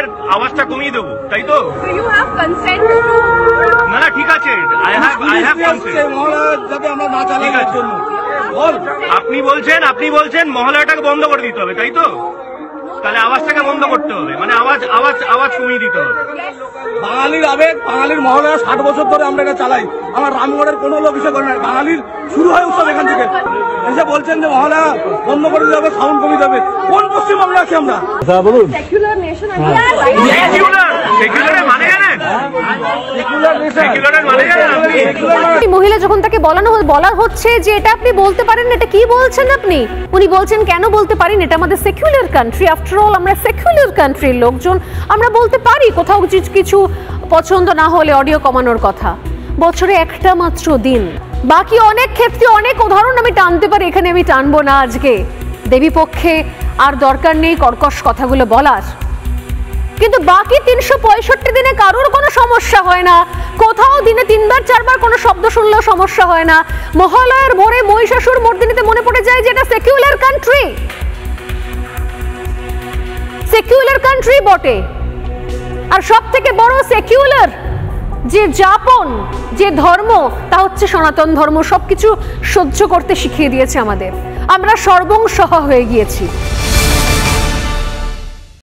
মহিলাদের আওয়াজটা কমিয়ে দেবো, তাই তো? না না, ঠিক আছে, আই হ্যাভ কনসেন্ট। আপনি বলছেন মহলাটাকে বন্ধ করে দিতে হবে, তাই তো? তাহলে আওয়াজটাকে বন্ধ করতে হবে, মানে আওয়াজ কমিয়ে দিতে হবে। বাঙালির আবেগ, বাঙালির মহলা 60 বছর ধরে আমরা এটা চালাই। আমার রামগড়ের কোনো লোক এসে করে না, বাঙালির শুরু হয় উৎসব এখান থেকে। এসে বলছেন যে মহলা বন্ধ করে দিতে হবে, সাউন্ড কমিয়ে দেবে। কোন পশ্চিমবঙ্গে আছি আমরা? বলুন। মহিলা যখন তাকে বলা হচ্ছে যে এটা আপনি বলতে পারেন, এটা কি বলছেন আপনি? উনি বলছেন কেন বলতে পারেন, এটা আমাদের সেকুলার কান্ট্রি, আফটার অল আমরা সেকুলার কান্ট্রির লোকজন, আমরা বলতে পারি কোথাও কিছু পছন্দ না হলে অডিও কমানোর কথা। বছরে একটা মাত্র দিন, বাকি অনেক ক্ষেত্রে অনেক উদাহরণ আমি টানতে পারি, এখানে আমি টানবো না আজকে। দেবী পক্ষে আর দরকার নেই কর্কশ কথাগুলো বলার, কিন্তু বাকি 365 দিনে কারোর কোনো সমস্যা হয় না। কোথাও দিনে 3বার 4বার কোনো শব্দ শুনলেও সমস্যা হয় না। মহালয়ার ভোরে মহিষাসুর মর্দিনীতে মনে পড়ে যায় যে এটা সেকুলার কান্ট্রি, সেকুলার কান্ট্রি বটে। আর সব থেকে বড় সেকুলার যে যাপন, যে ধর্ম, তা হচ্ছে সনাতন ধর্ম। সবকিছু সহ্য করতে শিখিয়ে দিয়েছে আমাদের, আমরা সর্বংসহ হয়ে গিয়েছি।